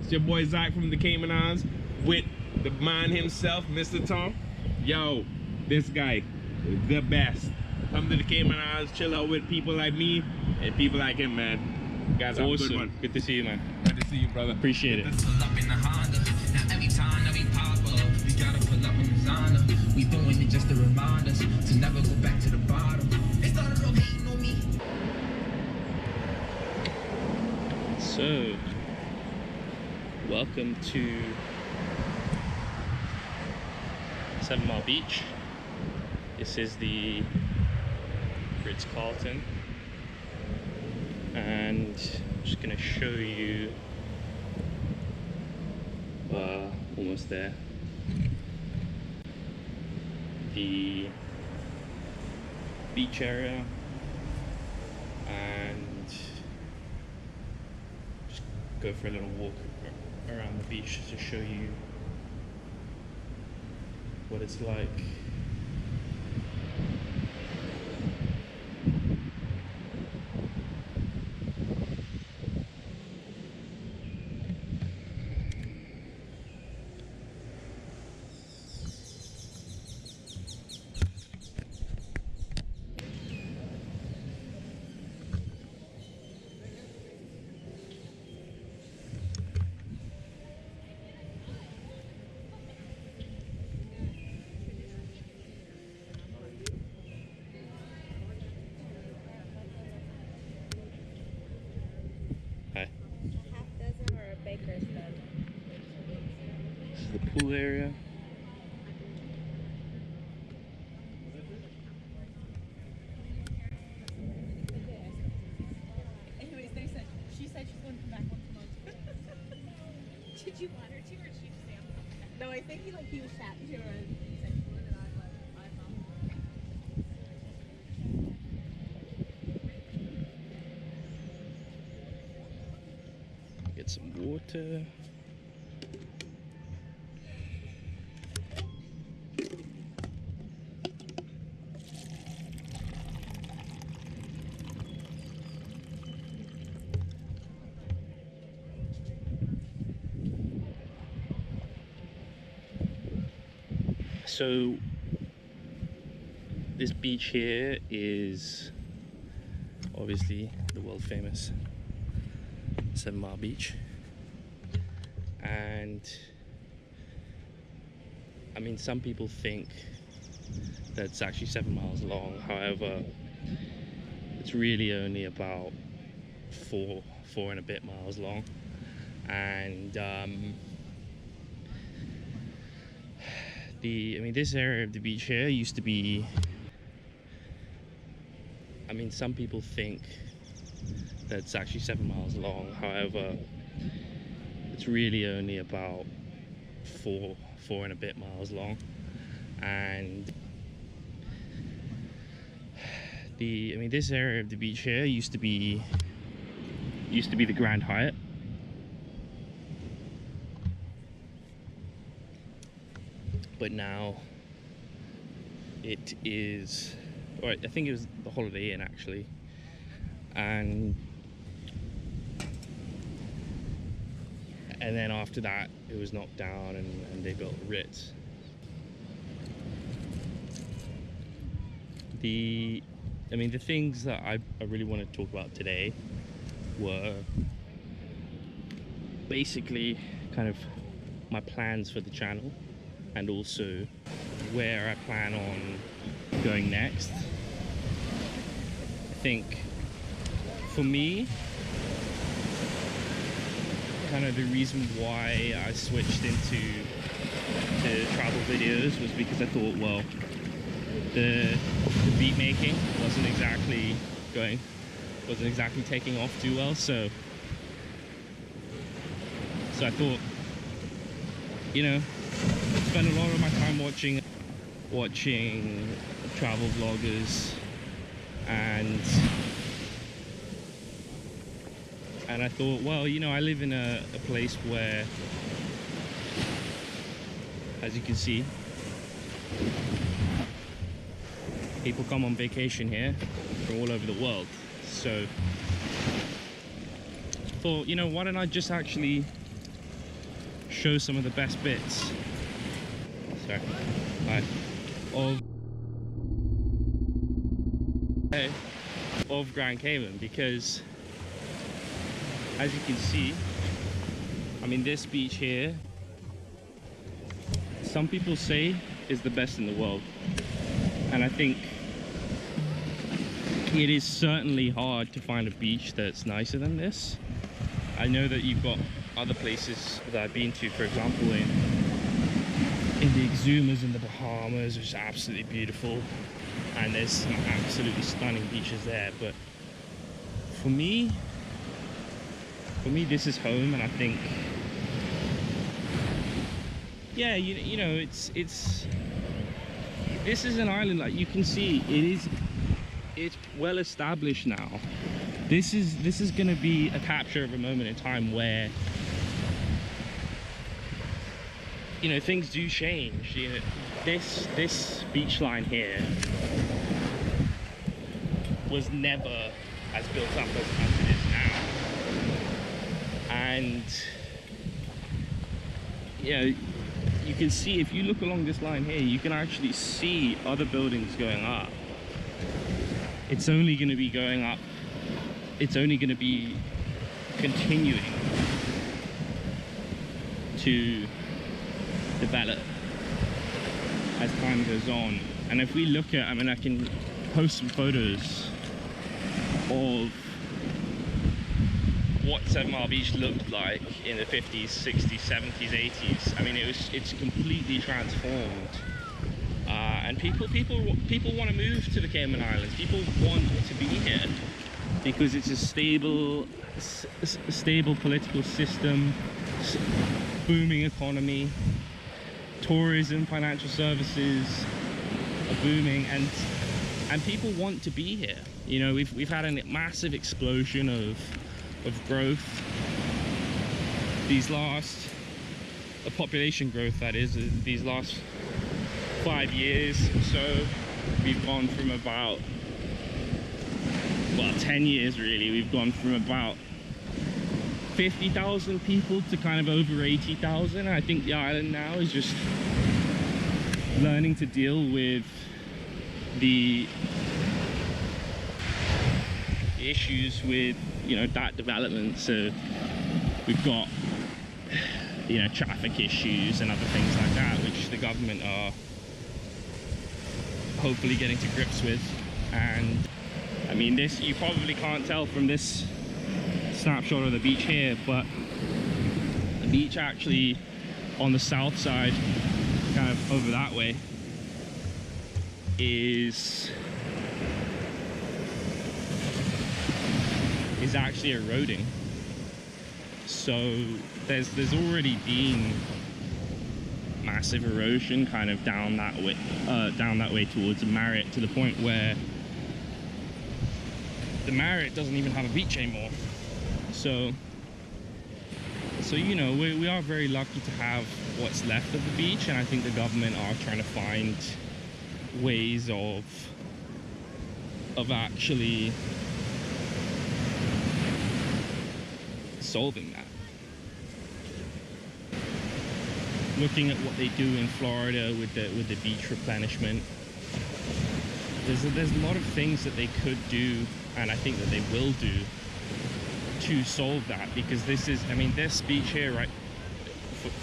It's your boy Zach from the Cayman Islands with the man himself, Mr. Tom. Yo, this guy, the best. Come to the Cayman Islands, chill out with people like me and people like him, man. You guys have awesome. a good one. Good to see you, man. Good to see you, brother. Appreciate it. Pull up in the Honda. Now every time that we pop up, we gotta pull up in the Zonda. We doing it just to remind us to never go back to the bottom. They started off hating on me. So, welcome to 7 Mile Beach. This is the Ritz-Carlton, and I'm just gonna show you, almost there, the beach area, and just go for a little walk around the beach to show you what it's like. Hi. Half dozen or a baker's dozen? This is the pool area. Anyways, she said she's going to come back once a month. Did you want her to, or did she just say I'm coming back? No, I think he was chatting to her and he said she would, and I'm Get some water. So this beach here is obviously the world famous 7 Mile Beach, and I mean, some people think that it's actually 7 miles long. However, it's really only about four and a bit miles long, and this area of the beach here used to be, I mean, some people think that it's actually 7 miles long. However, it's really only about four and a bit miles long, and this area of the beach here used to be the Grand Hyatt. But now it is, or I think it was the Holiday Inn actually, and then after that it was knocked down and they built Ritz. The things that I really want to talk about today were basically kind of my plans for the channel, and also where I plan on going next. I think for me, kind of the reason why I switched into travel videos was because I thought, well, the beat making wasn't exactly taking off too well, so I thought, you know, spend a lot of my time watching travel vloggers, and I thought, well, you know, I live in a place where, as you can see, people come on vacation here from all over the world. So I thought, you know, why don't I just actually show some of the best bits. Sorry. Hi. Of Grand Cayman, because as you can see, I mean, this beach here, some people say is the best in the world, and I think it is certainly hard to find a beach that's nicer than this. I know that you've got other places that I've been to, for example in the Exumas in the Bahamas, which is absolutely beautiful, and there's some absolutely stunning beaches there, but for me this is home. And I think, yeah, you know, it's this is an island, like you can see, it's well established now. This is going to be a capture of a moment in time where, you know, things do change. You know, this beach line here was never as built up as it is now, and yeah, you can see, if you look along this line here, you can actually see other buildings going up. It's only going to be going up, it's only going to be continuing to develop as time goes on. And if we look at, I mean, I can post some photos of what 7 Mile Beach looked like in the 50s, 60s, 70s, 80s. I mean, it's completely transformed. And people want to move to the Cayman Islands. People want to be here because it's a stable political system, booming economy, tourism, financial services are booming, and people want to be here. You know, we've had a massive explosion of growth population growth, that is, these last 5 years or so. We've gone from about, well, 10 years really, we've gone from about 50,000 people to kind of over 80,000. I think the island now is just learning to deal with the issues with, you know, that development. So we've got, you know, traffic issues and other things like that, which the government are hopefully getting to grips with. And I mean, this, you probably can't tell from this snapshot of the beach here, but the beach actually on the south side, kind of over that way, is actually eroding. So there's already been massive erosion kind of down that way towards the Marriott, to the point where the Marriott doesn't even have a beach anymore. So you know, we are very lucky to have what's left of the beach, and I think the government are trying to find ways of actually solving that. Looking at what they do in Florida with the beach replenishment, there's a lot of things that they could do, and I think that they will do to solve that, because this is, I mean, this beach here, right,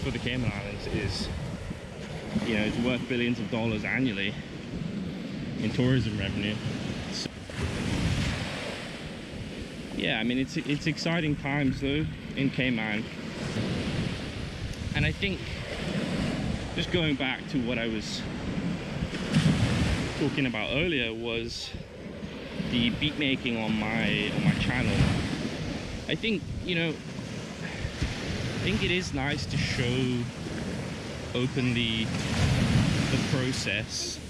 for the Cayman Islands is, you know, it's worth billions of dollars annually in tourism revenue. So, yeah, I mean, it's exciting times though in Cayman. And I think, just going back to what I was talking about earlier, was the beat making on my channel. I think, you know, I think it is nice to show openly the process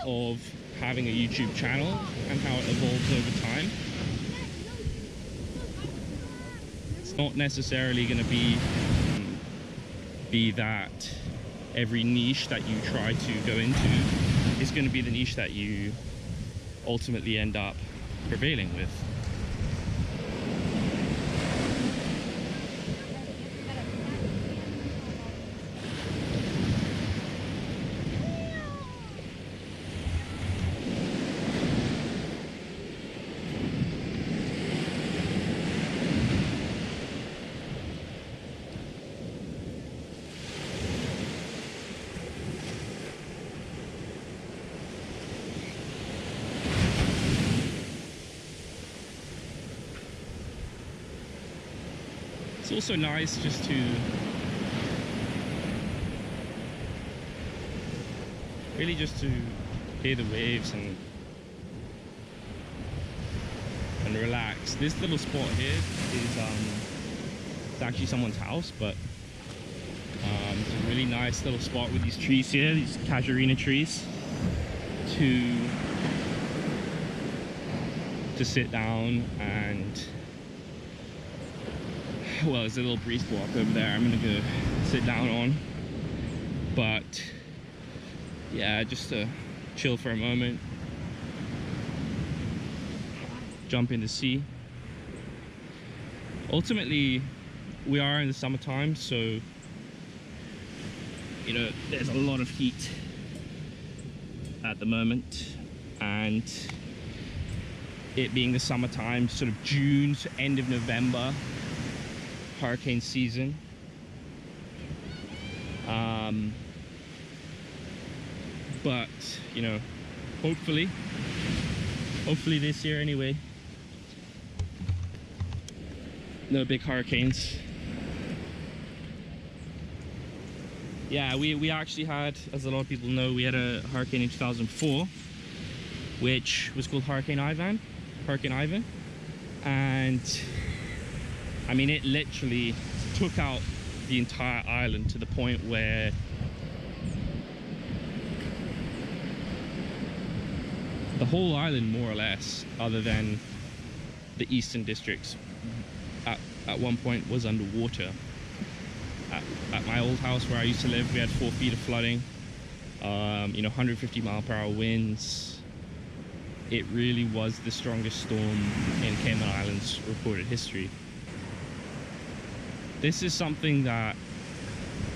of having a YouTube channel and how it evolves over time. It's not necessarily going to be that every niche that you try to go into is going to be the niche that you ultimately end up prevailing with. It's also nice just to really just to hear the waves and relax. This little spot here is it's actually someone's house, but it's a really nice little spot with these trees here, these casuarina trees, to sit down and, well, there's a little breeze block over there I'm gonna go sit down on, but yeah, just to chill for a moment, jump in the sea. Ultimately, we are in the summertime, so you know there's a lot of heat at the moment, and it being the summertime, sort of June to end of November, hurricane season. But you know, hopefully this year anyway, no big hurricanes. Yeah, we actually had, as a lot of people know, we had a hurricane in 2004 which was called Hurricane Ivan, and I mean, it literally took out the entire island to the point where the whole island, more or less, other than the eastern districts, at one point was underwater. At my old house where I used to live, we had 4 feet of flooding, you know, 150 mile/hour winds. It really was the strongest storm in Cayman Islands recorded history. This is something that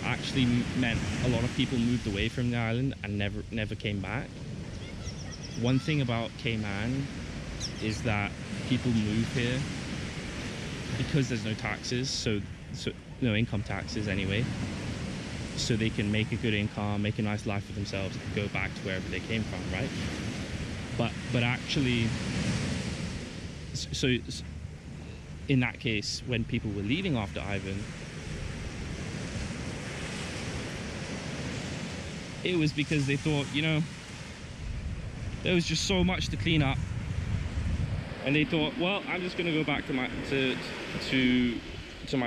actually meant a lot of people moved away from the island and never came back. One thing about Cayman is that people move here because there's no taxes, so no income taxes anyway, so they can make a good income, make a nice life for themselves, and go back to wherever they came from, right? But actually, so in that case, when people were leaving after Ivan, it was because they thought, you know, there was just so much to clean up, and they thought, well, I'm just gonna go back to my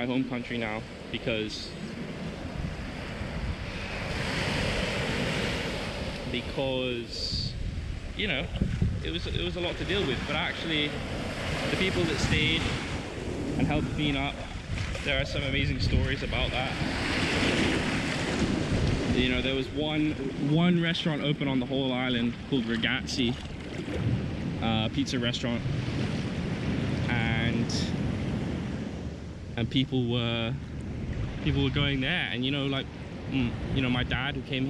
home country now, because you know, it was a lot to deal with. But actually, the people that stayed and helped clean up, there are some amazing stories about that. You know, there was one restaurant open on the whole island called Ragazzi, pizza restaurant, and people were going there. And you know, like, you know, my dad, who came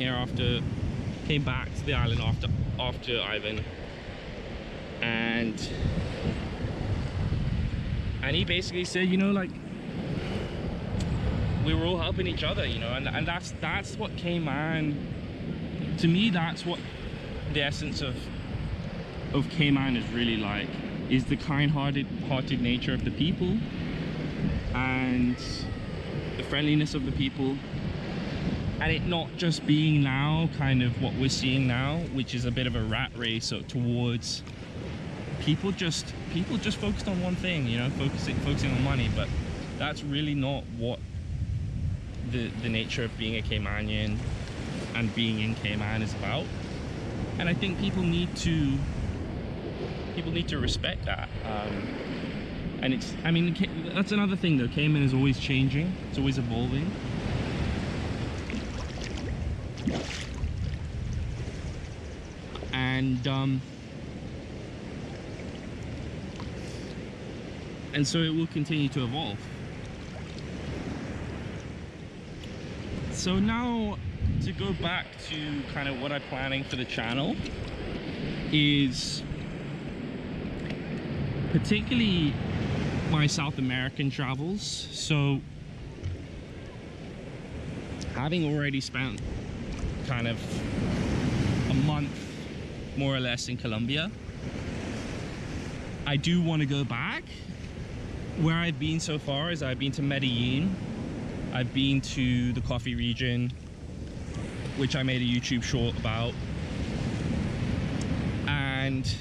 back to the island after Ivan, and he basically said, you know, like, we were all helping each other, you know, and that's what Cayman, to me, that's what the essence of Cayman is really like, is the kind-hearted nature of the people and the friendliness of the people, and it not just being now kind of what we're seeing now, which is a bit of a rat race towards people just focused on one thing, you know, focusing on money. But that's really not what the nature of being a Caymanian and being in Cayman is about. And I think people need to respect that. And it's, I mean, that's another thing though, Cayman is always changing, it's always evolving. And so it will continue to evolve. So now, to go back to kind of what I'm planning for the channel, is particularly my South American travels. So having already spent kind of a month more or less in Colombia, I do want to go back where I've been so far is I've been to Medellin, I've been to the coffee region, which I made a YouTube short about, and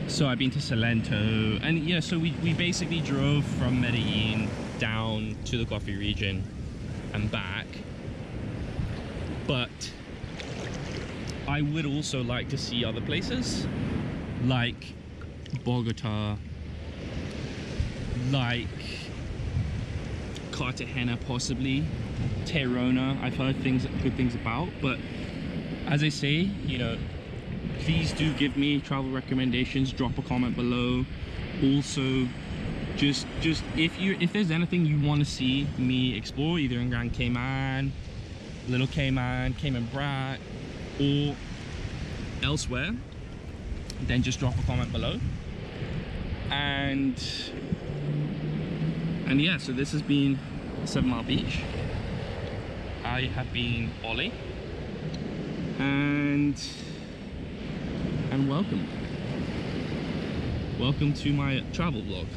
so I've been to Salento, and yeah, so we basically drove from Medellin down to the coffee region and back. But I would also like to see other places like Bogota, like Cartagena, possibly Tirana. I've heard good things about, but as I say, you know, please do give me travel recommendations, drop a comment below. Also, just if there's anything you want to see me explore, either in Grand Cayman, Little Cayman, Cayman Brat, or elsewhere, then just drop a comment below. And yeah, so this has been 7 Mile Beach. I have been Ollie, and welcome to my travel vlog.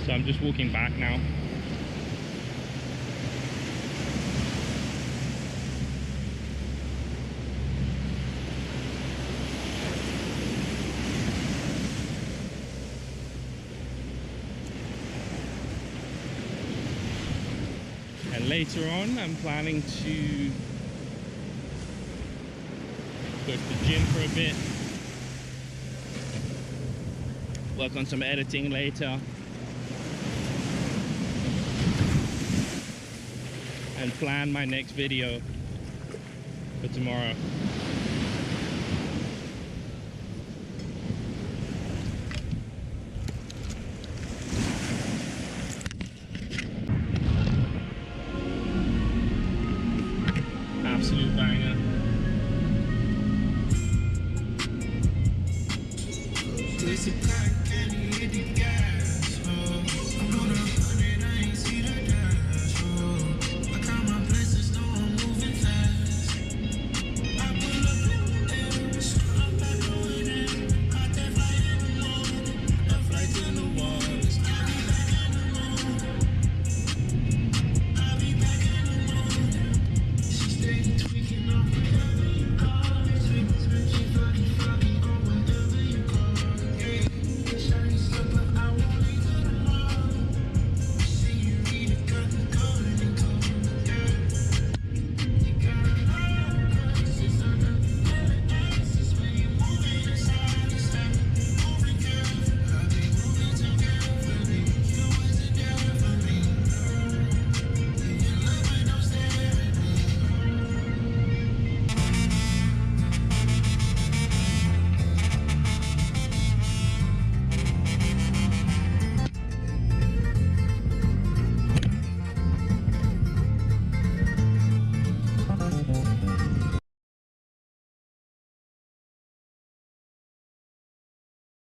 So I'm just walking back now. And later on, I'm planning to go to the gym for a bit, work on some editing later, and plan my next video for tomorrow.